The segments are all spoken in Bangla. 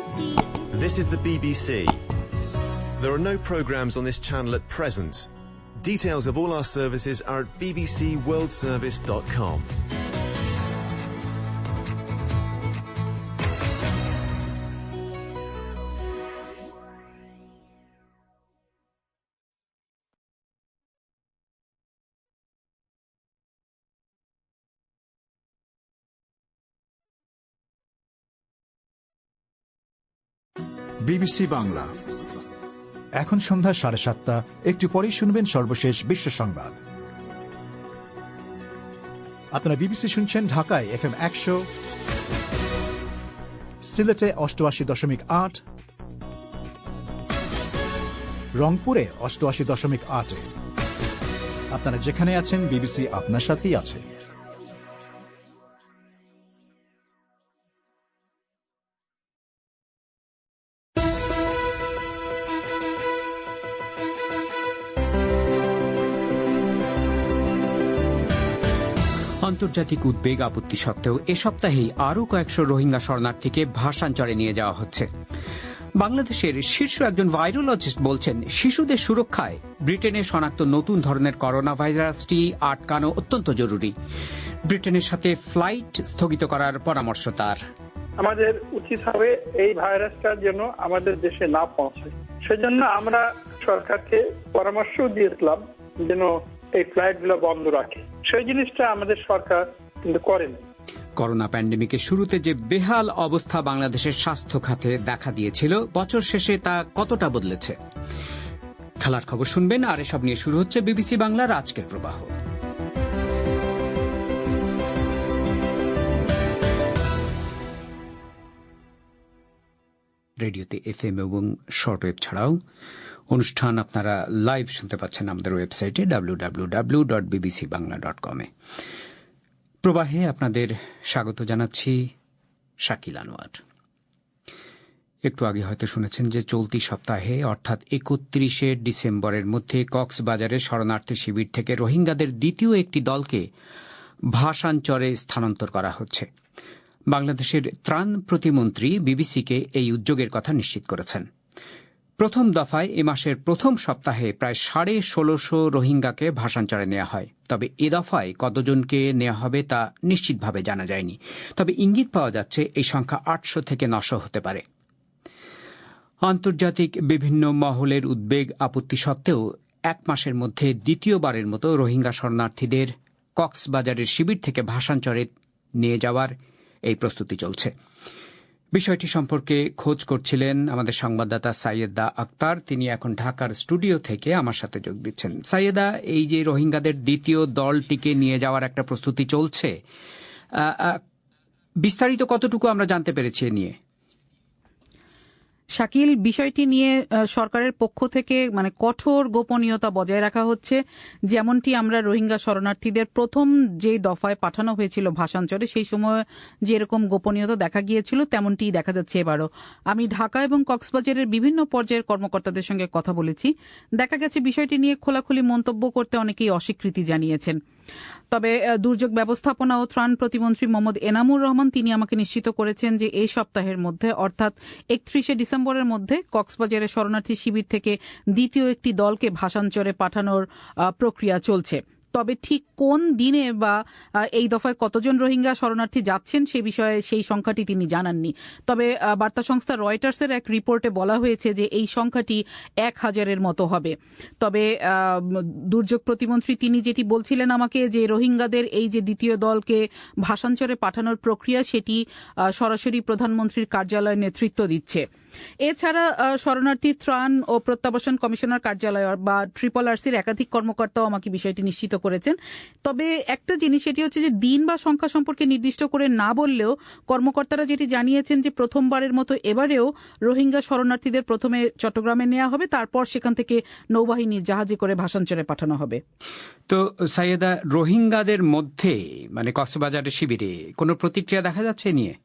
This is the BBC. There are no programmes on this channel at present. Details of all our services are at bbcworldservice.com. BBC Bangla এখন সন্ধ্যা 7:30। একটু পরেই শুনবেন সর্বশেষ বিশ্ব সংবাদ। আপনারা বিবিসি শুনছেন ঢাকায় FM 100, সিলেটে 88.8, রংপুরে 88.8। আপনারা যেখানে আছেন বিবিসি আপনার সাথেই আছে। আন্তর্জাতিক উদ্বেগ আপত্তি সত্ত্বেও এ সপ্তাহেই আরও কয়েকশো রোহিঙ্গা শরণার্থীকে ভাসানচরে নিয়ে যাওয়া হচ্ছে। বাংলাদেশের শীর্ষ একজন ভাইরোলজিস্ট বলছেন, শিশুদের সুরক্ষায় ব্রিটেনে শনাক্ত নতুন ধরনের করোনা ভাইরাসটি আটকানো অত্যন্ত জরুরি। ব্রিটেনের সাথে ফ্লাইট স্থগিত করার পরামর্শ তার। আমাদের উচিত হবে এই ভাইরাসটা যেন আমাদের দেশে না পৌঁছায়। সেজন্য আমরা সরকারকে পরামর্শ দিয়েছিলাম যেন এই ফ্লাইটগুলো বন্ধ রাখে। সেই জিনিসটা আমাদের সরকার কিন্তু করেনি। করোনা প্যান্ডেমিকের শুরুতে যে বেহাল অবস্থা বাংলাদেশের স্বাস্থ্য খাতে দেখা দিয়েছিল, বছর শেষে তা কতটা বদলেছে? খেলার খবর শুনবেন, আর এসব নিয়ে শুরু হচ্ছে বিবিসি বাংলার আজকের প্রবাহ। রেডিওতে FM এবং শর্টওয়েভ ছাড়াও অনুষ্ঠান আপনারা লাইভ শুনতে পাচ্ছেন আমাদের ওয়েবসাইটে www.bbcbangla.com। প্রবাহে আপনাদের স্বাগত জানাচ্ছি, শাকিল আনোয়ার। একটু আগে হয়তো শুনেছেন যে চলতি সপ্তাহে অর্থাৎ 31শে ডিসেম্বরের মধ্যে কক্সবাজারের শরণার্থী শিবির থেকে রোহিঙ্গাদের দ্বিতীয় একটি দলকে ভাসানচরে স্থানান্তর করা হচ্ছে। বাংলাদেশের ত্রাণ প্রতিমন্ত্রী বিবিসিকে এই উদ্যোগের কথা নিশ্চিত করেছেন। প্রথম দফায় এ মাসের প্রথম সপ্তাহে প্রায় 1650 রোহিঙ্গাকে ভাসানচরে নেওয়া হয়। তবে এ দফায় কতজনকে নেওয়া হবে তা নিশ্চিতভাবে জানা যায়নি। তবে ইঙ্গিত পাওয়া যাচ্ছে এই সংখ্যা 800 থেকে 900 হতে পারে। আন্তর্জাতিক বিভিন্ন মহলের উদ্বেগ আপত্তি সত্ত্বেও এক মাসের মধ্যে দ্বিতীয়বারের মতো রোহিঙ্গা শরণার্থীদের কক্সবাজারের শিবির থেকে ভাসানচরে নিয়ে যাওয়ার এই প্রস্তুতি চলছে। বিষয়টি সম্পর্কে খোঁজ করছিলেন আমাদের সংবাদদাতা সাইয়েদা আক্তার। তিনি এখন ঢাকার স্টুডিও থেকে আমার সাথে যোগ দিচ্ছেন। সাইয়েদা, এই যে রোহিঙ্গাদের দ্বিতীয় দলটিকে নিয়ে যাওয়ার একটা প্রস্তুতি চলছে, বিস্তারিত কতটুকু আমরা জানতে পেরেছি নিয়ে? শাকিল, বিষয়টি নিয়ে সরকারের পক্ষ থেকে কঠোর গোপনীয়তা বজায় রাখা হচ্ছে। যেমনটি আমরা রোহিঙ্গা শরণার্থীদের প্রথম যে দফায় পাঠানো হয়েছিল ভাসানচরে, সেই সময় যেরকম গোপনীয়তা দেখা গিয়েছিল তেমনটি দেখা যাচ্ছে এবারও। আমি ঢাকা এবং কক্সবাজারের বিভিন্ন পর্যায়ের কর্মকর্তাদের সঙ্গে কথা বলেছি। দেখা গেছে বিষয়টি নিয়ে খোলাখুলি মন্তব্য করতে অনেকেই অস্বীকৃতি জানিয়েছেন। তবে দুর্যোগ ব্যবস্থাপনা ও ত্রাণ প্রতিমন্ত্রী মোহাম্মদ এনামুর রহমান তিনি আমাকে নিশ্চিত করেছেন যে এই সপ্তাহের মধ্যে অর্থাৎ 31শে ডিসেম্বরের মধ্যে কক্সবাজারের শরণার্থী শিবির থেকে দ্বিতীয় একটি দলকে ভাসানচরে পাঠানোর প্রক্রিয়া চলছে। তবে ঠিক কোন দিনে বা এই দফায় কতজন রোহিঙ্গা শরণার্থী যাচ্ছেন সে বিষয়ে সেই সংখ্যাটি তিনি জানাননি। তবে বার্তা সংস্থা রয়টার্সের এক রিপোর্টে বলা হয়েছে যে এই সংখ্যাটি 1000-এর মতো হবে। তবে দুর্যোগ প্রতিমন্ত্রী তিনি যেটি বলছিলেন আমাকে, যে রোহিঙ্গাদের এই যে দ্বিতীয় দলকে ভাসানচরে পাঠানোর প্রক্রিয়া সেটি সরাসরি প্রধানমন্ত্রীর কার্যালয় নেতৃত্ব দিচ্ছে। এছাড়া শরণার্থী ত্রাণ ও প্রত্যাবাসন কমিশনার কার্যালয় বা RRRCর একাধিক কর্মকর্তাও আমাকে বিষয়টি নিশ্চিত করেছেন। তবে একটা জিনিস সেটি হচ্ছে যে দিন বা সংখ্যা সম্পর্কে নির্দিষ্ট করে না বললেও কর্মকর্তারা যেটি জানিয়েছেন যে প্রথমবারের মতো এবারেও রোহিঙ্গা শরণার্থীদের প্রথমে চট্টগ্রামে নেওয়া হবে, তারপর সেখান থেকে নৌবাহিনীর জাহাজে করে ভাসানচরে পাঠানো হবে। তো সাইয়েদা, রোহিঙ্গাদের মধ্যে কক্সবাজারের শিবিরে কোনো প্রতিক্রিয়া দেখা যাচ্ছে নিয়ে?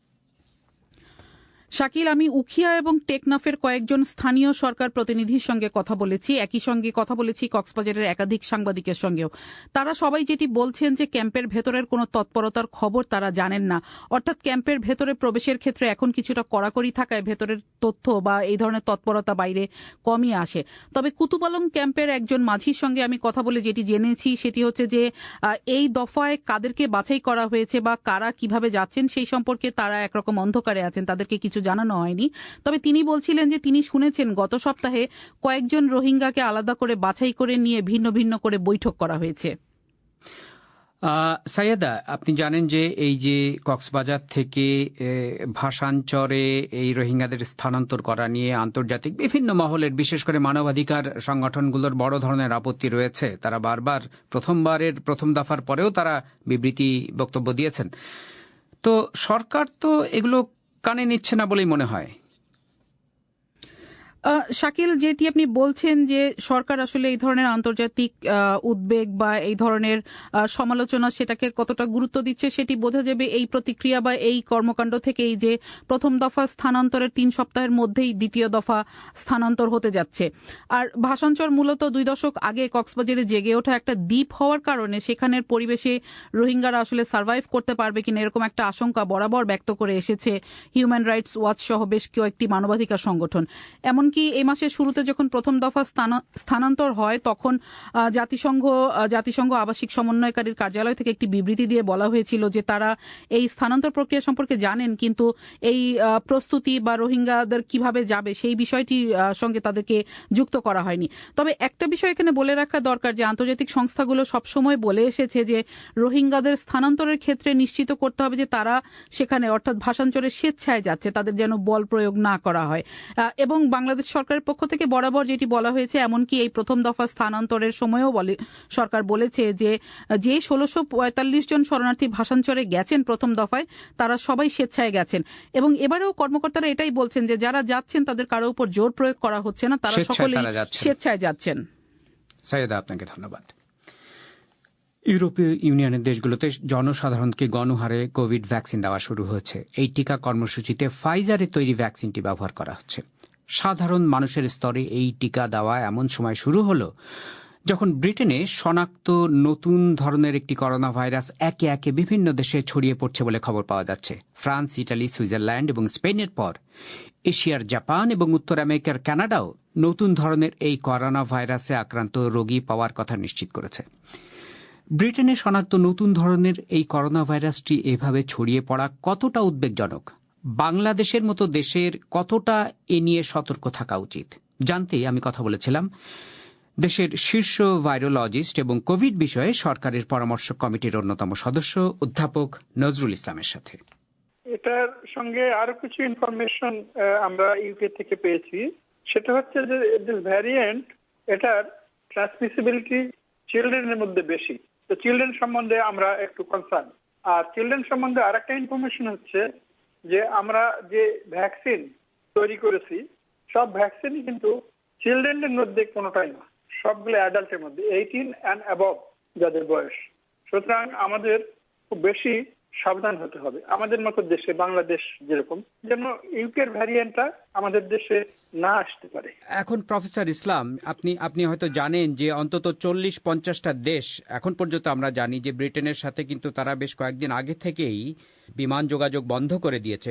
শাকিল, আমি উখিয়া এবং টেকনাফের কয়েকজন স্থানীয় সরকার প্রতিনিধির সঙ্গে কথা বলেছি, একই সঙ্গে কথা বলেছি কক্সবাজারের একাধিক সাংবাদিকের সঙ্গেও। তারা সবাই যেটি বলছেন যে ক্যাম্পের ভেতরের কোনো তৎপরতার খবর তারা জানেন না। অর্থাৎ ক্যাম্পের ভেতরে প্রবেশের ক্ষেত্রে এখন কিছুটা কড়াকড়ি থাকায় ভেতরের তথ্য বা এই ধরনের তৎপরতা বাইরে কমই আসে। তবে কুতুপালং ক্যাম্পের একজন মাঝির সঙ্গে আমি কথা বলে যেটি জেনেছি সেটি হচ্ছে যে এই দফায় কাদেরকে বাছাই করা হয়েছে বা কারা কিভাবে যাচ্ছেন সেই সম্পর্কে তারা একরকম অন্ধকারে আছেন, তাদেরকে কিছু জানানো হয়নি। তবে তিনি বলছিলেন যে তিনি শুনেছেন গত সপ্তাহে কয়েকজন রোহিঙ্গাকে আলাদা করে বাছাই করে নিয়ে ভিন্ন ভিন্ন করে বৈঠক করা হয়েছে। সাইয়েদা, আপনি জানেন যে এই যে কক্সবাজার থেকে ভাসানচরে এই রোহিঙ্গাদের স্থানান্তর করা নিয়ে আন্তর্জাতিক বিভিন্ন মহলের, বিশেষ করে মানবাধিকার সংগঠনগুলোর বড় ধরনের আপত্তি রয়েছে। তারা বারবার প্রথম দফার পরেও তারা বিবৃতি বক্তব্য দিয়েছেন। তো সরকার তো এগুলো কানে নিচ্ছে না বলেই মনে হয়। শাকিল, যেটি আপনি বলছেন যে সরকার আসলে এই ধরনের আন্তর্জাতিক উদ্বেগ বা এই ধরনের সমালোচনা সেটাকে কতটা গুরুত্ব দিচ্ছে সেটি বোঝা যাবে এই প্রতিক্রিয়া বা এই কর্মকাণ্ড থেকেই, যে প্রথম দফা স্থানান্তরের 3 সপ্তাহের মধ্যেই দ্বিতীয় দফা স্থানান্তর হতে যাচ্ছে। আর ভাসানচর মূলত 2 দশক আগে কক্সবাজারে জেগে ওঠা একটা দ্বীপ হওয়ার কারণে সেখানের পরিবেশে রোহিঙ্গারা আসলে সার্ভাইভ করতে পারবে কিনা এরকম একটা আশঙ্কা বরাবর ব্যক্ত করে এসেছে হিউম্যান রাইটস ওয়াচ সহ বেশ কয়েকটি মানবাধিকার সংগঠন। এমনকি এই মাসের শুরুতে যখন প্রথম দফা স্থানান্তর হয় তখন জাতিসংঘ আবাসিক সমন্বয়কারীর কার্যালয় থেকে একটি বিবৃতি দিয়ে বলা হয়েছিল যে তারা এই স্থানান্তর প্রক্রিয়া সম্পর্কে জানেন, কিন্তু এই প্রস্তুতি বা রোহিঙ্গাদের কিভাবে যাবে সেই বিষয়টির সঙ্গে তাদেরকে যুক্ত করা হয়নি। তবে একটা বিষয় এখানে বলে রাখা দরকার যে আন্তর্জাতিক সংস্থাগুলো সবসময় বলে এসেছে যে রোহিঙ্গাদের স্থানান্তরের ক্ষেত্রে নিশ্চিত করতে হবে যে তারা সেখানে অর্থাৎ ভাসানচরে স্বেচ্ছায় যাচ্ছে, তাদের যেন বল প্রয়োগ না করা হয়। এবং বাংলাদেশ সরকারের পক্ষ থেকে বরাবর যেটি বলা হয়েছে, এমনকি এই প্রথম দফা স্থানান্তরের সময়ও সরকার বলেছে যে 1645 জন শরণার্থী ভাসানচরে গেছেন প্রথম দফায় তারা সবাই স্বেচ্ছায় গেছেন। এবং এবারেও কর্মকর্তারা এটাই বলছেন যে যারা যাচ্ছেন তাদের কারো উপর জোর প্রয়োগ করা হচ্ছে না, তারা সকলেই স্বেচ্ছায় যাচ্ছেন। সাইয়েদা, আপনাকে ধন্যবাদ। ইউরোপীয় ইউনিয়নের দেশগুলোতে জনসাধারণকে গণহারে কোভিড ভ্যাকসিন দেওয়া শুরু হয়েছে। এই টিকা কর্মসূচিতে ফাইজারের তৈরি ভ্যাকসিনটি ব্যবহার করা হচ্ছে। সাধারণ মানুষের স্তরে এই টিকা দেওয়া এমন সময় শুরু হলো যখন ব্রিটেনে শনাক্ত নতুন ধরনের একটি করোনা ভাইরাস একে একে বিভিন্ন দেশে ছড়িয়ে পড়ছে বলে খবর পাওয়া যাচ্ছে। ফ্রান্স, ইটালি, সুইজারল্যান্ড এবং স্পেনের পর এশিয়ার জাপান এবং উত্তর আমেরিকার কানাডাও নতুন ধরনের এই করোনা ভাইরাসে আক্রান্ত রোগী পাওয়ার কথা নিশ্চিত করেছে। ব্রিটেনে শনাক্ত নতুন ধরনের এই করোনা ভাইরাসটি এভাবে ছড়িয়ে পড়া কতটা উদ্বেগজনক, বাংলাদেশের মতো দেশের কতটা এ নিয়ে সতর্ক থাকা উচিত, জানতে আমি কথা বলেছিলাম দেশের শীর্ষ ভাইরোলজিস্ট এবং কোভিড বিষয়ে সরকারের পরামর্শ কমিটির অন্যতম সদস্য অধ্যাপক নজরুল ইসলামের সাথে। এটার সঙ্গে আরো কিছু ইনফরমেশন আমরা ইউকে থেকে পেয়েছি। সেটা হচ্ছে যে দিস ভ্যারিয়েন্ট, এটার ট্রান্সমিসিবিলিটি চিলড্রেনের মধ্যে বেশি। তো চিলড্রেন সম্বন্ধে আমরা একটু কনসার্ন। আর চিলড্রেন সম্বন্ধে আরেকটা ইনফরমেশন হচ্ছে যে আমরা যে ভ্যাকসিন তৈরি করেছি সব ভ্যাকসিনই কিন্তু চিলড্রেনের মধ্যে কোনোটাই না, সবগুলো অ্যাডাল্টের মধ্যে 18 অ্যান্ড অ্যাবভ যাদের বয়স। সুতরাং আমাদের খুব বেশি সাবধান হতে হবে আমাদের মতো দেশে, বাংলাদেশ যেরকম, যেন ইউকের ভ্যারিয়েন্টটা আমাদের দেশে না আসতে পারে। এখন প্রফেসর ইসলাম, আপনি হয়তো জানেন যে অন্তত 40-50টা দেশ এখন পর্যন্ত আমরা জানি যে ব্রিটেনের সাথে কিন্তু তারা বেশ কয়েকদিন আগে থেকেই বিমান যোগাযোগ বন্ধ করে দিয়েছে।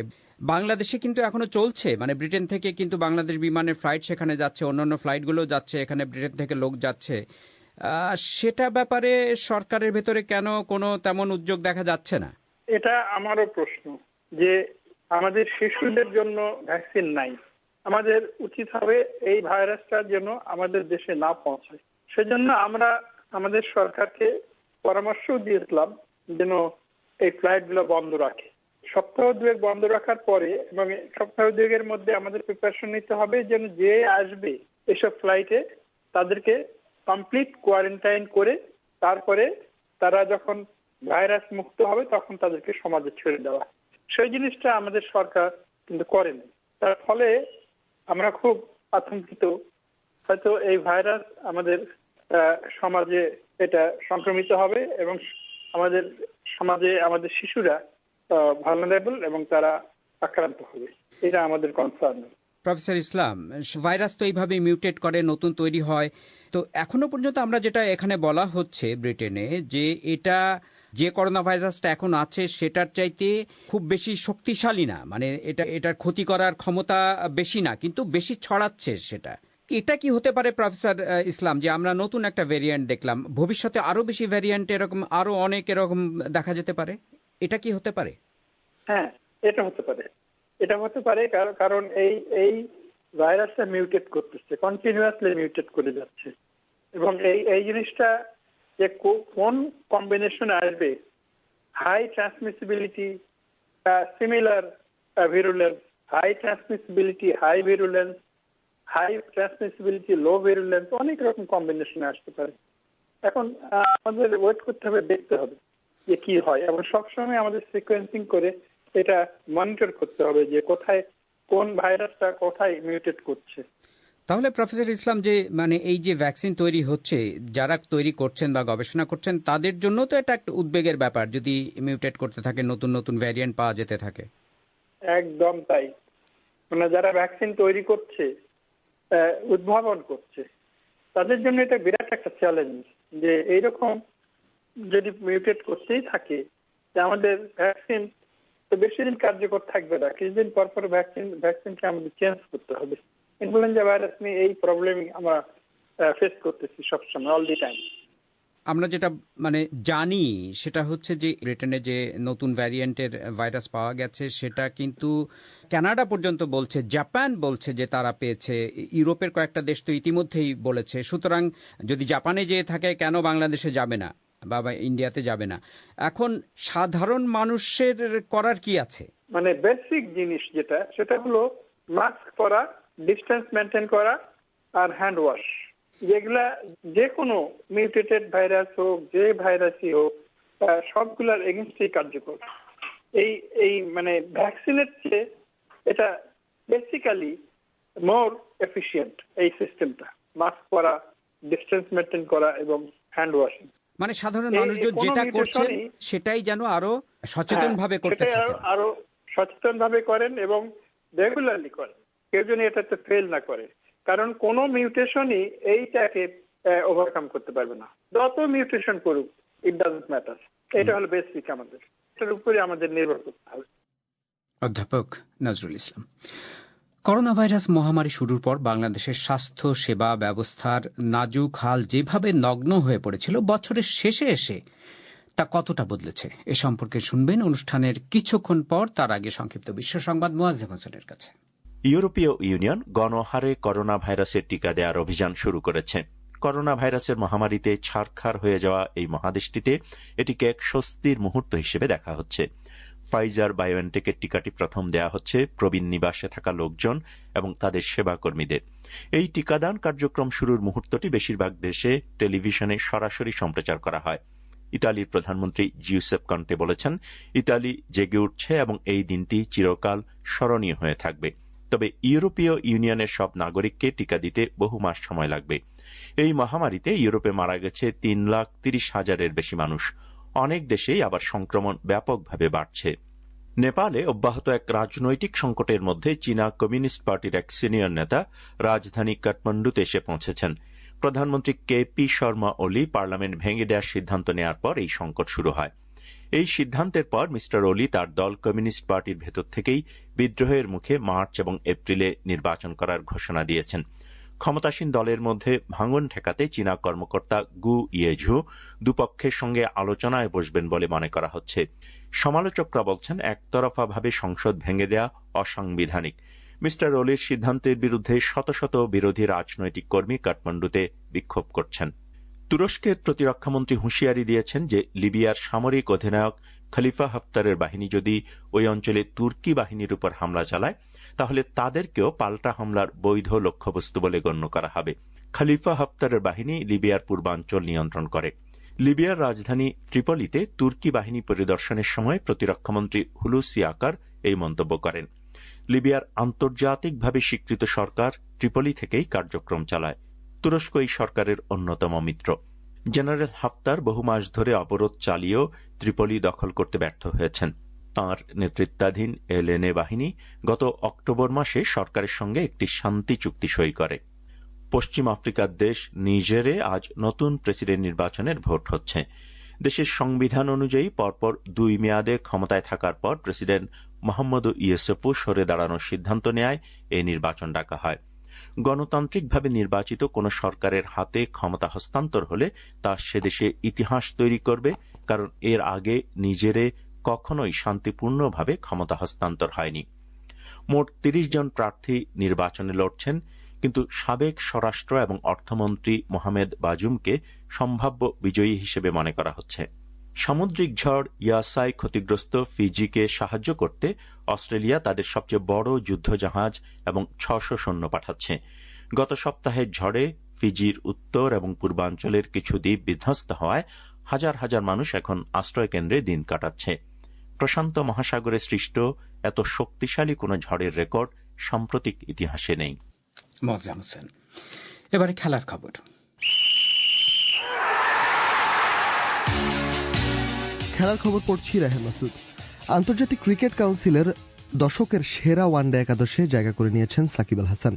বাংলাদেশে কিন্তু এখনো চলছে, মানে ব্রিটেন থেকে কিন্তু বাংলাদেশ বিমানের ফ্লাইট সেখানে যাচ্ছে, অন্যান্য ফ্লাইটগুলো যাচ্ছে, এখানে ব্রিটেন থেকে লোক যাচ্ছে। সেটা ব্যাপারে সরকারের ভেতরে কেন কোনো তেমন উদ্যোগ দেখা যাচ্ছে না? এটা আমারও প্রশ্ন যে আমাদের শিশুদের জন্য ভ্যাকসিন নাই। আমাদের উচিত হবে এই ভাইরাসটা যেন আমাদের দেশে না পৌঁছায়। সেজন্য আমরা আমাদের সরকারকে পরামর্শ দিয়েছিলাম যেন এই ফ্লাইটগুলো বন্ধ রাখে। সপ্তাহ 2 বন্ধ রাখার পরে এবং সপ্তাহ 2 মধ্যে আমাদের প্রিপারেশন নিতে হবে যেন যে আসবে এসব ফ্লাইটে তাদেরকে কমপ্লিট কোয়ারেন্টাইন করে তারপরে তারা যখন ভাইরাস মুক্ত হবে তখন তাদেরকে সমাজে ছেড়ে দেওয়া। সেই জিনিসটা আমাদের সরকার কিন্তু করেনি। তার ফলে আমরা খুব আতঙ্কিত। হয়তো এই ভাইরাস আমাদের সমাজে এটা সংক্রমিত হবে এবং আমাদের সমাজে আমাদের শিশুরা ভালনারেবল এবং তারা আক্রান্ত হবে, এটা আমাদের কনসার্ন। প্রফেসর ইসলাম, ভাইরাস তো এইভাবে মিউটেট করে, নতুন তৈরি হয়। তো এখনো পর্যন্ত আমরা যেটা এখানে বলা হচ্ছে ব্রিটেনে, যে এটা যে করোনা ভাইরাসটা এখন আছে সেটার চাইতে খুব বেশি শক্তিশালী না, মানে এটার ক্ষতি করার ক্ষমতা বেশি না, কিন্তু বেশি ছড়াচ্ছে সেটা। এটা কি হতে পারে প্রফেসর ইসলাম, যে আমরা নতুন একটা ভ্যারিয়েন্ট দেখলাম, ভবিষ্যতে আরো বেশি ভ্যারিয়েন্ট এরকম আরো অনেক এরকম দেখা যেতে পারে? এটা কি হতে পারে? হ্যাঁ, এটা হতে পারে। এটা হতে পারে কারণ এই ভাইরাসটা মিউটেট করতেছে, কন্টিনিউয়াসলি মিউটেট করে যাচ্ছে, এবং এই জিনিসটা যে কোন কম্বিনেশন আসবে, high transmissibility, similar virulence, high transmissibility, high virulence, high transmissibility, low virulence, অনেক রকম কম্বিনেশন আসতে পারে। এখন আমাদের ওয়েট করতে হবে, দেখতে হবে যে কি হয়, এবং সবসময় আমাদের সিকোয়েন্সিং করে এটা মনিটর করতে হবে যে কোথায় কোন ভাইরাসটা কোথায় মিউটেট করছে। তাহলে প্রফেসর ইসলাম, যে মানে এই যে ভ্যাকসিন তৈরি হচ্ছে, যারা তৈরি করছেন বা গবেষণা করছেন তাদের জন্য তো এটা একটা উদ্বেগের ব্যাপার, যদি মিউটেট করতে থাকে, নতুন নতুন ভ্যারিয়েন্ট পাওয়া যেতে থাকে। একদম তাই। মানে যারা ভ্যাকসিন তৈরি করছে, উদ্ভাবন করছে, তাদের জন্য এটা বিরাট একটা চ্যালেঞ্জ যে এইরকম যদি মিউটেট করতেই থাকে, যে আমাদের ভ্যাকসিন তো বেশি দিন কার্যকর থাকবে না, কিছুদিন পর পর ভ্যাকসিনকে আমাদের চেঞ্জ করতে হবে। ইনফ্লুয়েঞ্জা ভাইরাস নিয়ে এই প্রবলেম আমরা ফেস করতেছি সবসময়, অল দি টাইম। আমরা যেটা মানে জানি সেটা হচ্ছে যে ব্রিটেনে যে নতুন ভ্যারিয়েন্টের ভাইরাস পাওয়া গেছে সেটা কিন্তু কানাডা পর্যন্ত বলছে, জাপান বলছে যে তারা পেয়েছে, ইউরোপের কয়েকটা দেশ তো ইতিমধ্যেই বলেছে। সুতরাং যদি জাপানে যেয়ে থাকে, কেন বাংলাদেশে যাবে না বা ইন্ডিয়াতে যাবে না? এখন সাধারণ মানুষের করার কি আছে? মানে বেসিক জিনিস যেটা, সেটা হলো মাস্ক পরা, ডিস্টেন্স মেনটেন করা, আর হ্যান্ড ওয়াশ। যেগুলা যে কোনো মিউটেটেড ভাইরাস হোক, যে ভাইরাসই হোক, সবগুলার এগেনস্টই কার্যকর। এই মানে ভ্যাকসিনের চেয়ে এটা বেসিক্যালি মোর এফিশিয়েন্ট, এই সিস্টেমটা, মাস্ক পরা, ডিস্টেন্স মেনটেন করা এবং হ্যান্ড ওয়াশিং। মানে সাধারণ মানুষজন যেটা করছেন সেটাই যেন আরো সচেতন ভাবে করতে থাকেন, আরো সচেতন ভাবে করেন এবং রেগুলারলি করেন, কেউ যেন এটাতে ফেল না করে। কারণ কোন মিউটেশনই এইটাকে ওভারকাম করতে পারবে না, যত মিউটেশন করুক, ইট ডাজন্ট ম্যাটার। এটা হলো বেসিক, আমাদের এটার উপরে আমাদের নির্ভর করতে হবে। অধ্যাপক নজরুল ইসলাম, করোনা ভাইরাস মহামারী শুরুর পর বাংলাদেশের স্বাস্থ্য সেবা ব্যবস্থার নাজুক হাল যেভাবে নগ্ন হয়ে পড়েছিল, বছরের শেষে এসে তা কতটা বদলেছে এ সম্পর্কে শুনবেন অনুষ্ঠানের কিছুক্ষণ পর। তার আগে সংক্ষিপ্ত বিশ্ব সংবাদ মুয়াজ্জেম হোসেনের কাছে। ইউরোপীয় ইউনিয়ন গণহারে করোনা ভাইরাসের টিকা দেওয়ার অভিযান শুরু করেছে। করোনা ভাইরাসের মহামারীতে ছারখার হয়ে যাওয়া এই মহাদেশটিতে এটিকে এক স্বস্তির মুহূর্ত হিসেবে দেখা হচ্ছে। ফাইজার বায়োএনটেকের টিকাটি প্রথম দেয়া হচ্ছে প্রবীণ নিবাসে থাকা লোকজন এবং তাদের সেবাকর্মীদের। এই টিকাদান কার্যক্রম শুরুর মুহূর্তটি বেশিরভাগ দেশে টেলিভিশনে সরাসরি সম্প্রচার করা হয়। ইতালির প্রধানমন্ত্রী জিউসেপ কন্টে বলেছেন, ইতালি জেগে উঠছে এবং এই দিনটি চিরকাল স্মরণীয় হয়ে থাকবে। তবে ইউরোপীয় ইউনিয়নের সব নাগরিককে টিকা দিতে বহু মাস সময় লাগবে। এই মহামারীতে ইউরোপে মারা গেছে 3,30,000-এর বেশি মানুষ। অনেক দেশেই আবার সংক্রমণ ব্যাপকভাবে বাড়ছে। নেপালে অব্যাহত এক রাজনৈতিক সংকটের মধ্যে চীনা কমিউনিস্ট পার্টির এক সিনিয়র নেতা রাজধানী কাঠমান্ডুতে এসে পৌঁছেছেন। প্রধানমন্ত্রী কেপি শর্মা ওলি পার্লামেন্ট ভেঙে দেওয়ার সিদ্ধান্ত নেওয়ার পর এই সংকট শুরু হয়। এই সিদ্ধান্তের পর মিস্টার ওলি তার দল কমিউনিস্ট পার্টির ভেতর থেকেই বিদ্রোহের মুখে মার্চ এবং এপ্রিলে নির্বাচন করার ঘোষণা দিয়েছেন। ক্ষমতাসীন দলের মধ্যে ভাঙন ঠেকাতে চীনা কর্মকর্তা গু ইয়েঝু দুপক্ষের সঙ্গে আলোচনায় বসবেন বলে মনে করা হচ্ছে। সমালোচকরা বলছেন, একতরফাভাবে সংসদ ভেঙে দেয়া অসাংবিধানিক। মিস্টার ওলির সিদ্ধান্তের বিরুদ্ধে শত শত বিরোধী রাজনৈতিক কর্মী কাঠমান্ডুতে বিক্ষোভ করছেন। তুরস্কের প্রতিরক্ষামন্ত্রী হুঁশিয়ারি দিয়েছেন যে লিবিয়ার সামরিক অধিনায়ক খলিফা হাফতারের বাহিনী যদি ওই অঞ্চলে তুর্কি বাহিনীর উপর হামলা চালায়, তাহলে তাদেরকেও পাল্টা হামলার বৈধ লক্ষ্যবস্তু বলে গণ্য করা হবে। খলিফা হাফতারের বাহিনী লিবিয়ার পূর্বাঞ্চল নিয়ন্ত্রণ করে। লিবিয়ার রাজধানী ট্রিপলিতে তুর্কি বাহিনী পরিদর্শনের সময় প্রতিরক্ষামন্ত্রী হুলুসি আকার এই মন্তব্য করেন। লিবিয়ার আন্তর্জাতিকভাবে স্বীকৃত সরকার ট্রিপলি থেকেই কার্যক্রম চালায়। তুরস্ক এই সরকারের অন্যতম মিত্র। জেনারেল হাফতার বহু মাস ধরে অবরোধ চালিয়েও ত্রিপলি দখল করতে ব্যর্থ হয়েছেন। তাঁর নেতৃত্বাধীন এলএনএ বাহিনী গত অক্টোবর মাসে সরকারের সঙ্গে একটি শান্তি চুক্তি সই করে। পশ্চিম আফ্রিকার দেশ নিজেরে আজ নতুন প্রেসিডেন্ট নির্বাচনের ভোট হচ্ছে। দেশের সংবিধান অনুযায়ী পরপর 2 মেয়াদে ক্ষমতায় থাকার পর প্রেসিডেন্ট মোহাম্মদু ইউসুফু সরে দাঁড়ানোর সিদ্ধান্ত নেয় এই নির্বাচন ডাকা হয়। গণতান্ত্রিকভাবে নির্বাচিত কোন সরকারের হাতে ক্ষমতা হস্তান্তর হলে তা সেদেশে ইতিহাস তৈরি করবে, কারণ এর আগে নিজেরে কখনোই শান্তিপূর্ণভাবে ক্ষমতা হস্তান্তর হয়নি। মোট 30 জন প্রার্থী নির্বাচনে লড়ছেন, কিন্তু সাবেক স্বরাষ্ট্র এবং অর্থমন্ত্রী মোহামেদ বাজুমকে সম্ভাব্য বিজয়ী হিসেবে মনে করা হচ্ছে। সামুদ্রিক ঝড় ইয়াসায় ক্ষতিগ্রস্ত ফিজিকে সাহায্য করতে অস্ট্রেলিয়া তাদের সবচেয়ে বড় যুদ্ধজাহাজ এবং 600 সৈন্য পাঠাচ্ছে। গত সপ্তাহের ঝড়ে ফিজির উত্তর এবং পূর্বাঞ্চলের কিছু দ্বীপ বিধ্বস্ত হওয়ায় হাজার হাজার মানুষ এখন আশ্রয়কেন্দ্রে দিন কাটাচ্ছে। প্রশান্ত মহাসাগরে সৃষ্ট এত শক্তিশালী কোন ঝড়ের রেকর্ড সাম্প্রতিক ইতিহাসে নেই। মজাম হোসেন, এবারে খেলার খবর। খেলার খবর পড়ছি রাহেল মাসুদ। আন্তর্জাতিক ক্রিকেট কাউন্সিলের দশকের সেরা ওয়ানডে একাদশে জায়গা করে নিয়েছেন সাকিব আল হাসান।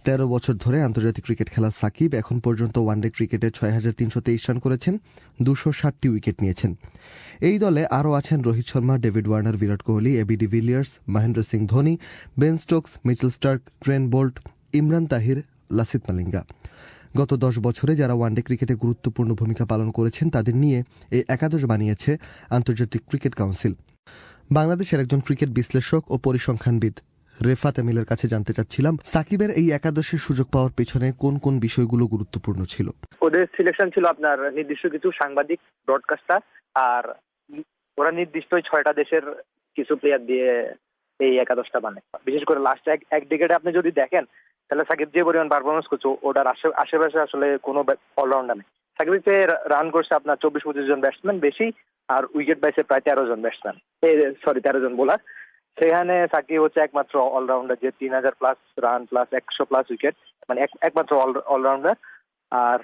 13 বছর ধরে আন্তর্জাতিক ক্রিকেট খেলা সাকিব এখন পর্যন্ত ওয়ানডে ক্রিকেটে 6,323 রান করেছেন, 260টি উইকেট নিয়েছেন। এই দলে আরও আছেন Rohit Sharma, David Warner, Virat Kohli, AB de Villiers, Mahendra Singh Dhoni, Ben Stokes, Mitchell Starc, Trent Boult, Imran Tahir, Lasith Malinga. গত 10 বছরে যারা ওয়ানডে ক্রিকেটে গুরুত্বপূর্ণ ভূমিকা পালন করেছেন তাদের নিয়ে এই একাদশ বানিয়েছে আন্তর্জাতিক ক্রিকেট কাউন্সিল। বাংলাদেশের একজন ক্রিকেট বিশ্লেষক ও পরিসংখ্যানবিদ রেফাত এমিলের কাছে জানতে চাচ্ছিলাম, সাকিবের এই একাদশের সুযোগ পাওয়ার পেছনে কোন কোন বিষয়গুলো গুরুত্বপূর্ণ ছিল? ওদের সিলেকশন ছিল আপনার নির্দিষ্ট কিছু সাংবাদিক, ব্রডকাস্টার, আর ওরা নির্দিষ্ট 6টা দেশের কিছু প্লেয়ার দিয়ে এই একাদশটা বানায়। বিশেষ করে লাস্ট এক ডিকেডে আপনি যদি দেখেন তাহলে সাকিব যে পরিমাণ পারফরমেন্স করছে ওটার আশেপাশে আসলে কোনো অলরাউন্ডার নেই। সাকিবের চেয়ে রান করছে আপনার 24-25 জন ব্যাটসম্যান বেশি, আর উইকেট পাইছে প্রায় 13 জন ব্যাটসম্যান, 13 জন বোলার। সেখানে সাকিব হচ্ছে একমাত্র অলরাউন্ডার যে 3000+ রান প্লাস 100+ উইকেট, মানে একমাত্র অলরাউন্ডার। আর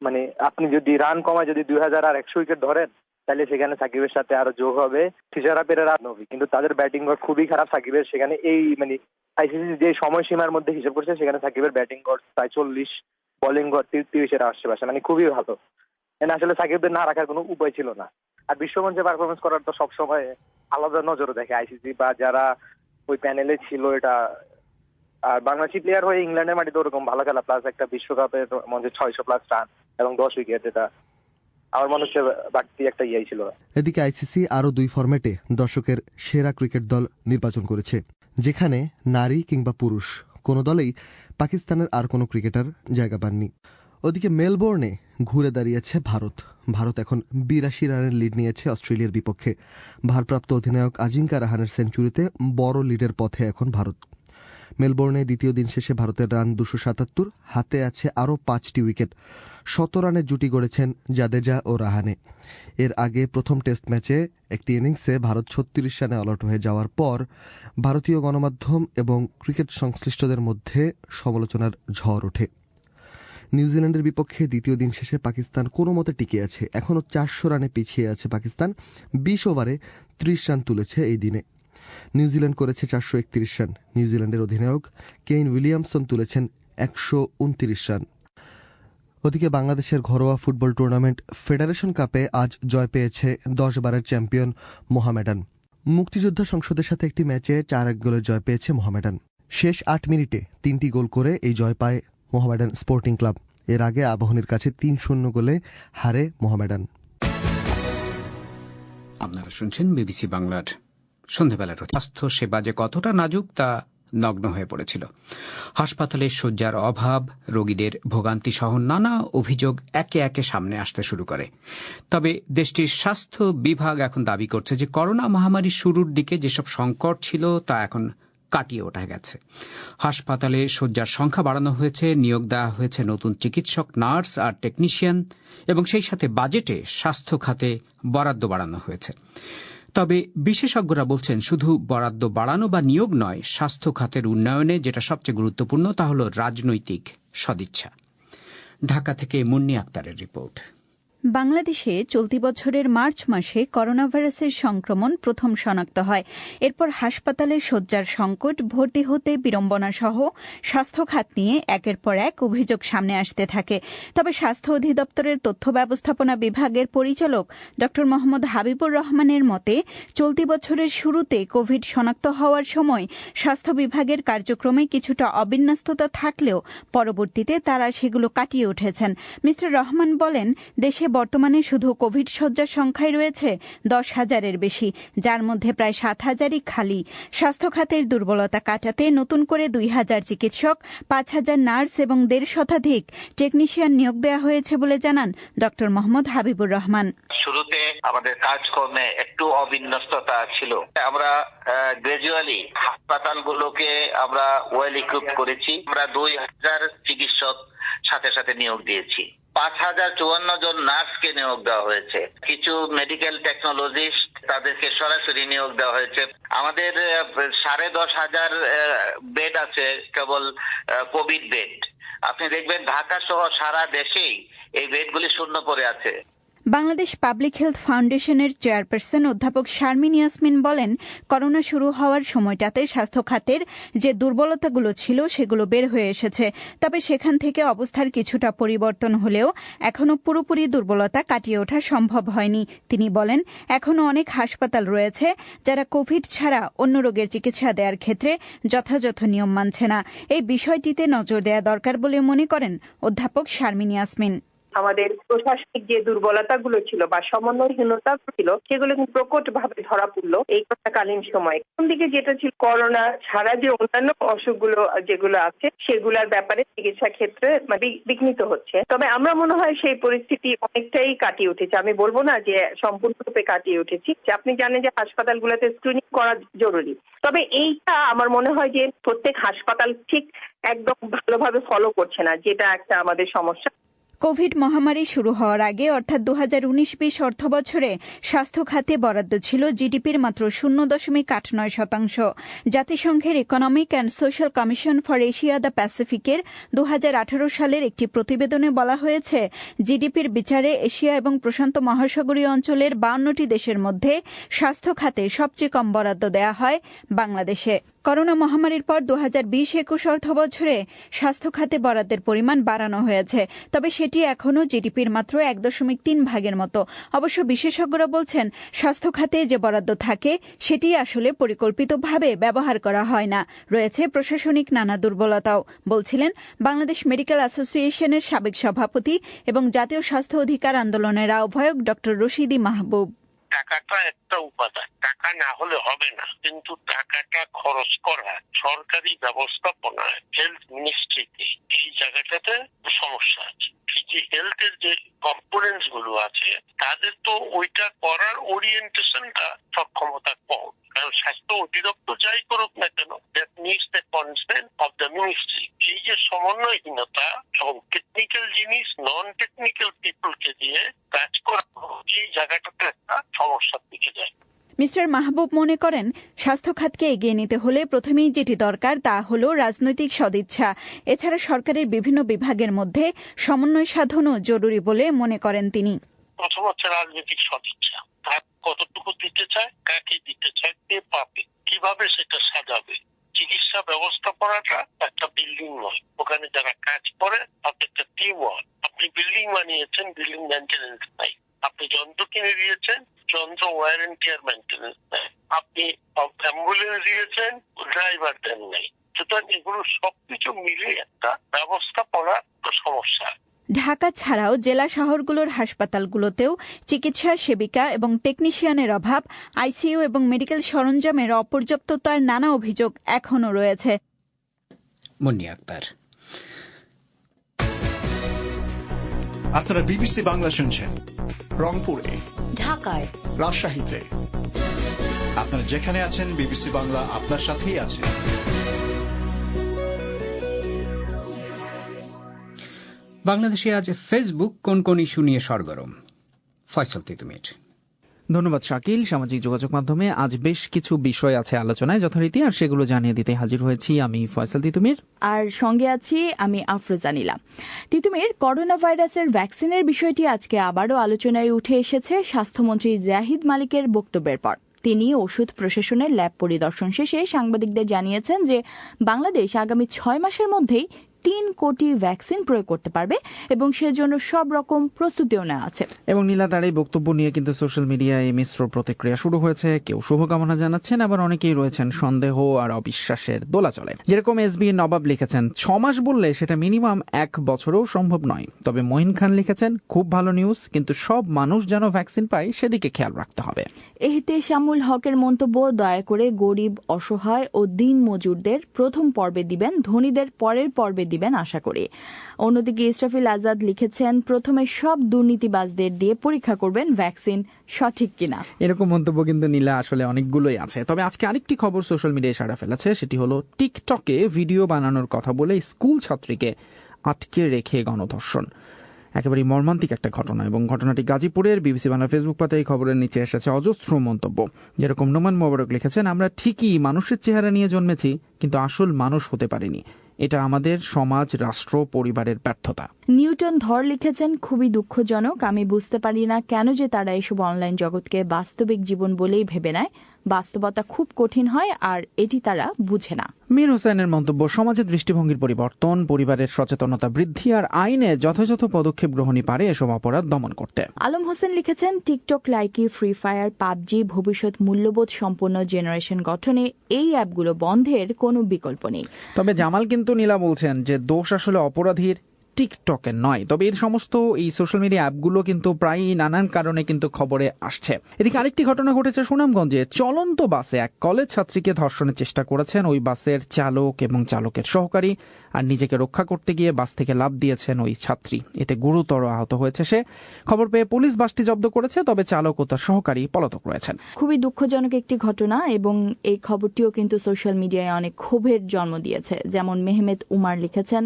মানে আপনি যদি রান কমায় যদি 2000 আর 100 উইকেট ধরেন তাহলে সেখানে সাকিবের সাথে আরো যোগ হবে থিসারা পেরেরা, নবী। কিন্তু তাদের ব্যাটিং গড় খুবই খারাপ সাকিবের। সেখানে এই মানে আইসিসি যে সময়সীমার মধ্যে হিসাব করছে সেখানে সাকিবের ব্যাটিং গড় প্রায় 40, বোলিং গড় 30-এর আশেপাশে, মানে খুবই ভালো। আসলে সাকিবদের না রাখার কোনো উপায় ছিল না। আর বিশ্বমঞ্চে পারফরমেন্স করার তো সবসময় আলাদা নজরে দেখে আইসিসি বা যারা ওই প্যানেলে ছিল এটা। আর বাংলাদেশি প্লেয়ার হয়ে ইংল্যান্ডের মাটিতে ওরকম ভালো খেলা প্লাস একটা বিশ্বকাপের মধ্যে 600+ রান এবং 10 উইকেট, এটা আমার মনে হচ্ছে বাড়তি একটা ইয়ে ছিল। এদিকে আইসিসি আরও 2 ফরম্যাটে দশকের সেরা ক্রিকেট দল নির্বাচন করেছে, যেখানে নারী কিংবা পুরুষ কোনো দলেই পাকিস্তানের আর কোনো ক্রিকেটার জায়গা পাননি। ওদিকে মেলবোর্নে ঘুরে দাঁড়িয়েছে ভারত এখন 82 রানের লিড নিয়েছে অস্ট্রেলিয়ার বিপক্ষে। ভারপ্রাপ্ত অধিনায়ক আজিঙ্কা রাহানের সেঞ্চুরিতে বড় লিডের পথে এখন ভারত। মেলবোর্নে দ্বিতীয় দিন শেষে ভারতের রান 277, হাতে আছে আরও 5টি উইকেট। 100 রানের জুটি গড়েছেন জাদেজা ও রাহানে। এর আগে প্রথম টেস্ট ম্যাচে একটি ইনিংসে ভারত 36 রানে অলআউট হয়ে যাওয়ার পর ভারতীয় গণমাধ্যম এবং ক্রিকেট সংশ্লিষ্টদের মধ্যে সমালোচনার ঝড় ওঠে। নিউজিল্যান্ডের বিপক্ষে দ্বিতীয় দিন শেষে পাকিস্তান কোনো মতে টিকে আছে। এখনও 400 রানে পিছিয়ে আছে পাকিস্তান। 20 ওভারে 30 রান তুলেছে এই দিনে। নিউজিল্যান্ড করেছে 431 রান। নিউজিল্যান্ডের অধিনায়ক কেইন উইলিয়ামসন তুলেছেন 129 রান। ওদিকে বাংলাদেশের ঘরোয়া ফুটবল টুর্নামেন্ট ফেডারেশন কাপে আজ জয় পেয়েছে 10 বারের চ্যাম্পিয়ন মোহামেডান। মুক্তিযোদ্ধা সংসদের সাথে একটি ম্যাচে 4-1 গোলে জয় পেয়েছে মোহামেডান। শেষ 8 মিনিটে 3টি গোল করে এই জয় পায় মোহামেডান স্পোর্টিং ক্লাব। এর আগে আবাহনীর কাছে 3-0 গোলে হারে মোহামেডান। আপনারা শুনছেন বিবিসি বাংলার সন্ধ্যাবেলার স্বাস্থ্য সেবা যে কতটা নাজুক তা নগ্ন হয়ে পড়েছিল। হাসপাতালে শয্যার অভাব, রোগীদের ভোগান্তি সহ নানা অভিযোগ একে একে সামনে আসতে শুরু করে। তবে দেশটির স্বাস্থ্য বিভাগ এখন দাবি করছে যে করোনা মহামারীর শুরুর দিকে যেসব সংকট ছিল তা এখন কাটিয়ে ওঠা গেছে। হাসপাতালে শয্যার সংখ্যা বাড়ানো হয়েছে, নিয়োগ দেওয়া হয়েছে নতুন চিকিৎসক, নার্স আর টেকনিশিয়ান, এবং সেই সাথে বাজেটে স্বাস্থ্য খাতে বরাদ্দ বাড়ানো হয়েছে। তবে বিশেষজ্ঞরা বলছেন শুধু বরাদ্দ বাড়ানো বা নিয়োগ নয়, স্বাস্থ্য খাতের উন্নয়নে যেটা সবচেয়ে গুরুত্বপূর্ণ তা হল রাজনৈতিক সদিচ্ছা। ঢাকা থেকে মুন্নি আক্তারের রিপোর্ট। বাংলাদেশে চলতি বছরের মার্চ মাসে করোনা ভাইরাসের সংক্রমণ প্রথম শনাক্ত হয়। এরপর হাসপাতালে শয্যার সংকট, ভর্তি হতে বিড়ম্বনা সহ স্বাস্থ্য খাত নিয়ে একের পর এক অভিযোগ সামনে আসতে থাকে। তবে স্বাস্থ্য অধিদপ্তরের তথ্য ব্যবস্থাপনা বিভাগের পরিচালক ড মোহাম্মদ হাবিবুর রহমানের মতে, চলতি বছরের শুরুতে কোভিড শনাক্ত হওয়ার সময় স্বাস্থ্য বিভাগের কার্যক্রমে কিছুটা অবিন্যস্ততা থাকলেও পরবর্তীতে তারা সেগুলো কাটিয়ে উঠেছেন। মি. রহমান বলেন, দেশে বর্তমানে শুধু কোভিড শয্যার সংখ্যাই রয়েছে 10,000-এর বেশি, যার মধ্যে প্রায় 7,000-ই খালি। স্বাস্থ্য খাতের দুর্বলতা কাটাতে নতুন করে 2,000 চিকিৎসক, 5,000 নার্স এবং 1.5 শতাধিক টেকনিশিয়ান নিয়োগ দেওয়া হয়েছে বলে জানান ড মোহাম্মদ হাবিবুর রহমান। শুরুতে আমাদের কাজকর্মে একটু অবিন্যস্ততা ছিল। আমরা গ্রাজুয়ালি হাসপাতালগুলোকে আমরা ওয়েল ইকুইপ করেছি। আমরা 2,000 চিকিৎসক সাথে সাথে নিয়োগ দিয়েছি। 5,054 জন নার্সকে নিয়োগ দেওয়া হয়েছে। কিছু মেডিকেল টেকনোলজিস্ট তাদেরকে সরাসরি নিয়োগ দেওয়া হয়েছে। আমাদের 10,500 বেড আছে কেবল কোভিড বেড। আপনি দেখবেন ঢাকা সহ সারা দেশেই এই বেডগুলি শূন্য পড়ে আছে। বাংলাদেশ পাবলিক হেলথ ফাউন্ডেশনের চেয়ারপারসন অধ্যাপক শারমিন ইয়াসমিন বলেন, করোনা শুরু হওয়ার সময়টাতে স্বাস্থ্য খাতের যে দুর্বলতাগুলো ছিল সেগুলো বের হয়ে এসেছে। তবে সেখান থেকে অবস্থার কিছুটা পরিবর্তন হলেও এখনো পুরোপুরি দুর্বলতা কাটিয়ে ওঠা সম্ভব হয়নি। তিনি বলেন, এখনো অনেক হাসপাতাল রয়েছে যারা কোভিড ছাড়া অন্য রোগের চিকিৎসা দেওয়ার ক্ষেত্রে যথাযথ নিয়ম মানছে না। এই বিষয়টিতে নজর দেওয়া দরকার বলে মনে করেন অধ্যাপক শারমিন ইয়াসমিন। আমাদের প্রশাসনিক যে দুর্বলতাগুলো ছিল বা সমন্বয়হীনতা ছিল, সেগুলো কিন্তু প্রকটভাবে ধরা পড়লো এই করোনাকালীন সময়ে। অন্যদিকে যেটা ছিল করোনা ছাড়া যে অন্যান্য অসুখগুলো যেগুলো আছে সেগুলোর ব্যাপারে চিকিৎসা ক্ষেত্রে বিঘ্নিত হচ্ছে। তবে আমরা মনে হয় সেই পরিস্থিতি অনেকটাই কাটিয়ে উঠেছে। আমি বলবো না যে সম্পূর্ণরূপে কাটিয়ে উঠেছি। আপনি জানেন যে হাসপাতালগুলোতে স্ক্রিনিং করা জরুরি। তবে এইটা আমার মনে হয় যে প্রত্যেক হাসপাতাল ঠিক একদম ভালোভাবে ফলো করছে না, যেটা একটা আমাদের সমস্যা। কোভিড মহামারী শুরু হওয়ার আগে অর্থাৎ 2019-20 অর্থবছরে স্বাস্থ্য খাতে বরাদ্দ ছিল জিডিপির মাত্র 0.89%। জাতিসংঘের economic and social commission for Asia the প্যাসিফিকের 2018 সালের একটি প্রতিবেদনে বলা হয়েছে, জিডিপির বিচারে এশিয়া এবং প্রশান্ত মহাসাগরীয় অঞ্চলের 52টি দেশের মধ্যে স্বাস্থ্য খাতে সবচেয়ে কম বরাদ্দ দেওয়া হয় বাংলাদেশে। করোনা মহামারীর পর 2020-21 অর্থবছরে স্বাস্থ্য খাতে বরাদ্দের পরিমাণ বাড়ানো হয়েছে, তবে সেটি এখনও জিডিপির মাত্র 1.3 ভাগের মতো। অবশ্য বিশেষজ্ঞরা বলছেন, স্বাস্থ্য খাতে যে বরাদ্দ থাকে সেটি আসলে পরিকল্পিতভাবে ব্যবহার করা হয় না। রয়েছে প্রশাসনিক নানা দুর্বলতাও, বলছিলেন বাংলাদেশ মেডিকেল অ্যাসোসিয়েশনের সাবেক সভাপতি এবং জাতীয় স্বাস্থ্য অধিকার আন্দোলনের আহ্বায়ক ড রশিদি মাহবুব। টাকাটা একটা উপাদান, টাকা না হলে হবে না, কিন্তু টাকাটা খরচ করা সরকারি ব্যবস্থাপনা হেলথ মিনিস্ট্রিতে এই জায়গাটাতে সমস্যা আছে। যে হেলথের যে কম্পোনেন্টস গুলো আছে তাদের তো ওইটা করার ওরিয়েন্টেশনটা সক্ষমতা কম। কারণ স্বাস্থ্য অধিদপ্তর যাই করুক না কেন, that needs the consent of the ministry. এই যে সমন্বয়হীনতা এবং টেকনিক্যাল জিনিস নন টেকনিক্যাল পিপলকে দিয়ে কাজ করা, এই জায়গাটাতে একটা সমস্যার দিকে যায়। মিস্টার মাহবুব মনে করেন, স্বাস্থ্য খাতকে এগিয়ে নিতে হলে প্রথমেই যেটি দরকার তা হল রাজনৈতিক সদিচ্ছা। এছাড়া সরকারের বিভিন্ন বিভাগের মধ্যে সমন্বয় সাধনও জরুরি বলে মনে করেন তিনি। প্রথম হচ্ছে রাজনৈতিক সদিচ্ছা। তার কতটুকু দিতে চায়, কাকে দিতে চায়, কে পাবে, কিভাবে সেটা সাজাবে। চিকিৎসা ব্যবস্থাপনাটা একটা বিল্ডিং নয়, ওখানে যারা কাজ করে তাদের একটা টিম ওয়ার্ক। আপনি বিল্ডিং বানিয়েছেন, বিল্ডিং মেনটেন্যান্স নাই। আপনি যন্ত্র কিনে দিয়েছেন, যন্ত্র ওয়ারেন্টি আর মেনটেন্যান্স নেই। আপনি অ্যাম্বুলেন্স দিয়েছেন, ড্রাইভার দেন নাই। সুতরাং এগুলো সবকিছু মিলে একটা ব্যবস্থাপনা সমস্যা। ঢাকা ছাড়াও জেলা শহরগুলোর হাসপাতালগুলোতেও চিকিৎসা সেবিকা এবং টেকনিশিয়ানের অভাব, আইসিইউ এবং মেডিকেল সরঞ্জামের অপর্যাপ্ততার নানা অভিযোগ এখনও রয়েছে। মুন্নি আক্তার। আপনারা বিবিসি বাংলা শুনছেন রংপুরে, ঢাকায়, রাজশাহীতে। আপনারা যেখানে আছেন বিবিসি বাংলা আপনার সাথেই আছে। বাংলাদেশে আজ ফেসবুক কোন কোন ইস্যু নিয়ে সরগরম? ফয়সাল তিতুমির। ধন্যবাদ শাকিল। সামাজিক যোগাযোগ মাধ্যমে আজ বেশ কিছু বিষয় আছে আলোচনায় যথারীতি, আর সেগুলো জানিয়ে দিতে হাজির হয়েছি আমি ফয়সাল তিতুমির, আর সঙ্গে আছি আমি আফরোজা নীলা। তিতুমির, করোনা ভাইরাসের ভ্যাকসিনের বিষয়টি আজকে আবারও আলোচনায় উঠে এসেছে স্বাস্থ্যমন্ত্রী জাহিদ মালিকের বক্তব্যের পর। তিনি ওষুধ প্রশাসনের ল্যাব পরিদর্শন শেষে সাংবাদিকদের জানিয়েছেন যে বাংলাদেশ আগামী 6 মাসের মধ্যেই 3 কোটি ভ্যাকসিন প্রয়োগ করতে পারবে এবং সেজন্য সব রকম প্রস্তুতিও নেওয়া আছে। এবং নীলা, তার এই বক্তব্য নিয়ে কিন্তু সোশ্যাল মিডিয়ায় মিশ্র প্রতিক্রিয়া শুরু হয়েছে। কেউ শুভকামনা জানাচ্ছেন, আবার অনেকেই রয়েছেন সন্দেহ আর অবিশ্বাসের দোলাচলে। যেরকম এসবি নবাব লিখেছেন, 6 মাস বললে সেটা মিনিমাম 1 বছরও সম্ভব নয়। তবে মঈন খান লিখেছেন, খুব ভালো নিউজ, কিন্তু সব মানুষ যেন ভ্যাকসিন পায় সেদিকে খেয়াল রাখতে হবে। এহতেশামুল হকের মন্তব্য, দয়া করে গরিব, অসহায় ও দিন মজুরদের প্রথম পর্বে দিবেন, ধনীদের পরের পর্বে দিবেন আশা করি। অন্যদিকে ইসরাফিল আজাদ লিখেছেন, প্রথমে সব দুর্নীতিবাজদের দিয়ে পরীক্ষা করবেন ভ্যাকসিন সঠিক কিনা। এরকম মন্তব্য কিন্তু নীলা আসলে অনেকগুলোই আছে। তবে আজকে আরেকটি খবর সোশ্যাল মিডিয়ায় সাড়া ফেলেছে, সেটি হলো টিকটকে ভিডিও বানানোর কথা বলে স্কুল ছাত্রীকে আটকে রেখে গণধর্ষণ। একেবারে মর্মান্তিক একটা ঘটনা, এবং ঘটনাটি গাজীপুরের। বিবিসি বাংলা ফেসবুক পাতায় এই খবরের নিচে এসেছে অজস্র মন্তব্য। যেরকম নোমান মোবারক লিখেছেন, আমরা ঠিকই মানুষের চেহারা নিয়ে জন্মেছি, কিন্তু আসল মানুষ হতে পারিনি। এটা আমাদের সমাজ, রাষ্ট্র, পরিবারের ব্যর্থতা। নিউটন ধর লিখেছেন, খুবই দুঃখজনক। আমি বুঝতে পারি না কেন যে তারা এসব অনলাইন জগৎকে বাস্তবিক জীবন বলেই ভেবে নেয়। বাস্তবতা খুব কঠিন হয়, আর এটি তারা বুঝে না। মীর হোসেনের মন্তব্য, সমাজের দৃষ্টিভঙ্গির পরিবর্তন, পরিবারের সচেতনতা বৃদ্ধি আর আইনে যথাযথ পদক্ষেপ গ্রহণই পারে এসব অপরাধ দমন করতে। আলম হোসেন লিখেছেন, TikTok, Likee, free fire, PUBG ভবিষ্যৎ মূল্যবোধ সম্পন্ন জেনারেশন গঠনে এই অ্যাপগুলো বন্ধের কোনো বিকল্প নেই। তবে জামাল কিন্তু নীলা বলছেন যে দোষ আসলে অপরাধীর, টিকটকের নয়। তবে এর সমস্ত এই সোশ্যাল মিডিয়া অ্যাপগুলো কিন্তু প্রায়ই নানান কারণে কিন্তু খবরে আসছে। এদিকে আরেকটি ঘটনা ঘটেছে সুনামগঞ্জে। চলন্ত বাসে এক কলেজ ছাত্রীকে ধর্ষণের চেষ্টা করেছেন ওই বাসের চালক এবং চালকের সহকারী, আর নিজেকে রক্ষা করতে গিয়ে বাস থেকে লাফ দিয়েছেন ওই ছাত্রী। এতে গুরুতর আহত হয়েছে সে। খবর পেয়ে পুলিশ বাসটি জব্দ করেছে, তবে চালক ও তার সহকারী পলাতক রয়েছেন। খুবই দুঃখজনক একটি ঘটনা, এবং এই খবরটিও কিন্তু সোশ্যাল মিডিয়ায় অনেক ক্ষোভের জন্ম দিয়েছে। যেমন মেহমেদ উমার লিখেছেন,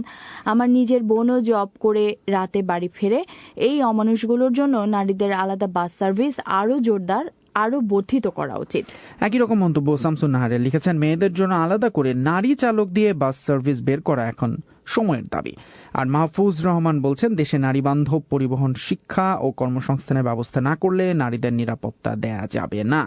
আমার নিজের বোনও জব করে রাতে বাড়ি ফেরে। এই অমানুষগুলোর জন্য নারীদের আলাদা বাস সার্ভিস আরও জোরদার, আরো বর্ধিত করা উচিত। একই রকম মন্তব্য শামসুন নাহারের লিখেছেন, মেয়েদের জন্য আলাদা করে নারী চালক দিয়ে বাস সার্ভিস বের করা এখন সময়ের দাবি। আর মাহফুজ রহমান বলছেন, দেশে নারী বান্ধব পরিবহন, শিক্ষা ও কর্মসংস্থানের ব্যবস্থা না করলে নারীদের নিরাপত্তা দেয়া যাবে না।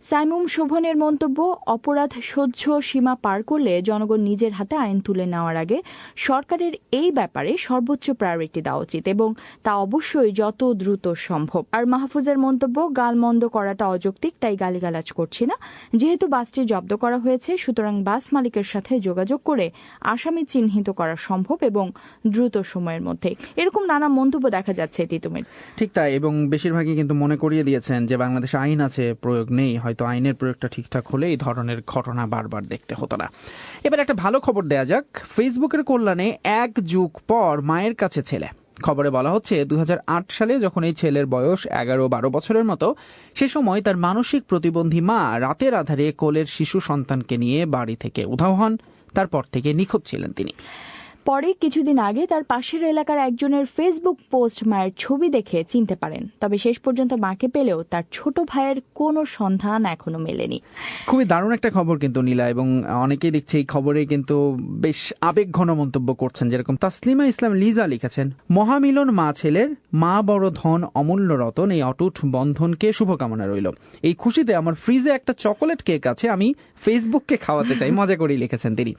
সাইমুম শোভনের মন্তব্য, অপরাধ সহ্য সীমা পার করলে জনগণ নিজের হাতে আইন তুলে নেওয়ার আগে সরকারের এই ব্যাপারে সর্বোচ্চ প্রায়োরিটি দেওয়া উচিত, এবং তা অবশ্যই যত দ্রুত সম্ভব। আর মাহফুজের মন্তব্য, গালমন্দ করাটা অযৌক্তিক, তাই গালিগালাজ করছি না। যেহেতু বাসটি জব্দ করা হয়েছে, সুতরাং বাস মালিকের সাথে যোগাযোগ করে আসামি চিহ্নিত করা সম্ভব এবং দ্রুত সময়ের মধ্যে। এরকম নানা মন্তব্য দেখা যাচ্ছে তিতুমির। ঠিক তাই, এবং বেশিরভাগই কিন্তু মনে করিয়ে দিয়েছেন যে বাংলাদেশে আইন আছে, প্রয়োগ নেই। হয়তো আইনের প্রয়োগটা ঠিকঠাক হলে এই ধরনের ঘটনা বারবার দেখতে হতো না। এবার একটা ভালো খবর দেয়া যাক। ফেসবুকের কল্যাণে 1 যুগ পর মায়ের কাছে ছেলে। খবরে বলা হচ্ছে 2008 সালে যখন এই ছেলের বয়স 11-12 বছরের মতো, সে সময় তার মানসিক প্রতিবন্ধী মা রাতের আধারে কোলের শিশু সন্তানকে নিয়ে বাড়ি থেকে উধাও হন। তারপর থেকে নিখোঁজ ছিলেন তিনি। পরে কিছুদিন আগে তার পাশের এলাকার একজনের ফেসবুক পোস্ট মায়ের ছবি দেখে চিনতে পারেন। তবে শেষ পর্যন্ত মাকে পেলেও তার ছোট ভাইয়ের কোনো সন্ধান এখনো মেলেনি। খুবই দারুণ একটা খবর কিন্তু নীলা, এবং অনেকেই দেখছে এই খবরে কিন্তু বেশ আবেগঘন মন্তব্য করছেন। যেরকম তাসলিমা ইসলাম লিজা লিখেছেন, মহামিলন মা ছেলের, মা বড় ধন অমূল্য রতন, এই অটুট বন্ধনকে শুভকামনা রইল। এই খুশিতে আমার ফ্রিজে একটা চকোলেট কেক আছে, আমি ফেসবুককে খাওয়াতে চাই, মজা করেই লিখেছেন তিনি।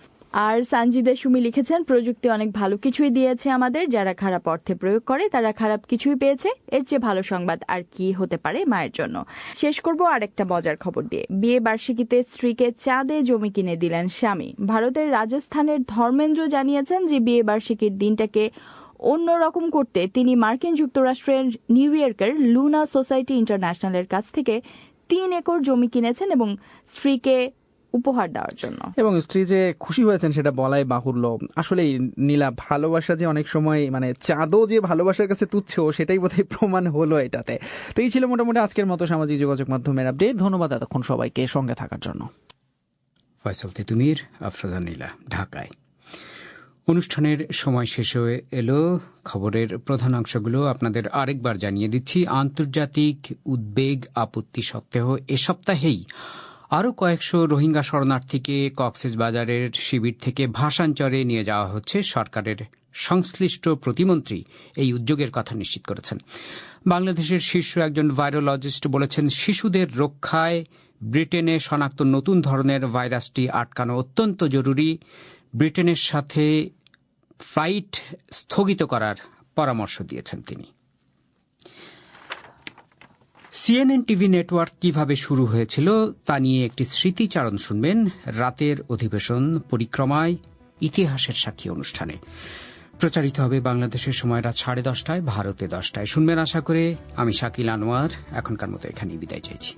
আর সানজিদা সুমি লিখেছেন, প্রযুক্তি অনেক ভালো কিছুই দিয়েছে আমাদের, যারা খারাপ অর্থে প্রয়োগ করে তারা খারাপ কিছুই পেয়েছে। এর চেয়ে ভালো সংবাদ আর কি হতে পারে মায়ের জন্য। শেষ করব আরেকটা মজার খবর দিয়ে। বিয়ে বার্ষিকীতে স্ত্রীকে চাঁদে জমি কিনে দিলেন স্বামী। ভারতের রাজস্থানের ধর্মেন্দ্র জানিয়েছেন যে বিয়ে বার্ষিকীর দিনটাকে অন্যরকম করতে তিনি মার্কিন যুক্তরাষ্ট্রের নিউ ইয়র্কের লুনা সোসাইটি ইন্টারন্যাশনালের কাছ থেকে 3 একর জমি কিনেছেন এবং স্ত্রীকে উপহার দেওয়ার জন্য। এবং স্ত্রী যে খুশি হয়েছেন সেটা বলাই বাহুল্য। আসলে নীলা, ভালোবাসা যে অনেক সময় মানে চাঁদও যে ভালোবাসার কাছে তুচ্ছ, সেটাই বোধহয় প্রমাণ হলো এটাতে। তো এই ছিল মোটামুটি আজকের মতো সামাজিক যোগাযোগ মাধ্যমের আপডেট। ধন্যবাদ এতক্ষণ সবাইকে সঙ্গে থাকার জন্য। ফয়সাল তিতুমির, আফরোজা নীলা, ঢাকায়। অনুষ্ঠানের সময় শেষ হয়ে এলো। খবরের প্রধান অংশগুলো আপনাদের আরেকবার জানিয়ে দিচ্ছি। আন্তর্জাতিক উদ্বেগ আপত্তি সত্ত্বেও এ সপ্তাহেই আরও কয়েকশো রোহিঙ্গা শরণার্থীকে কক্সবাজারের শিবির থেকে ভাসানচরে নিয়ে যাওয়া হচ্ছে। সরকারের সংশ্লিষ্ট প্রতিমন্ত্রী এই উদ্যোগের কথা নিশ্চিত করেছেন। বাংলাদেশের শীর্ষ একজন ভাইরোলজিস্ট বলেছেন, শিশুদের রক্ষায় ব্রিটেনে শনাক্ত নতুন ধরনের ভাইরাসটি আটকানো অত্যন্ত জরুরি। ব্রিটেনের সাথে ফ্লাইট স্থগিত করার পরামর্শ দিয়েছেন তিনি। সিএনএন টিভি নেটওয়ার্ক কিভাবে শুরু হয়েছিল তা নিয়ে একটি স্মৃতিচারণ শুনবেন রাতের অধিবেশন পরিক্রমায় ইতিহাসের সাক্ষী অনুষ্ঠানে। প্রচারিত হবে বাংলাদেশের সময় রাত 10:30, ভারতে 10টায়। শুনবেন আশা করে। আমি শাকিল আনোয়ার এখনকার মতো এখানেই বিদায় চাইছি।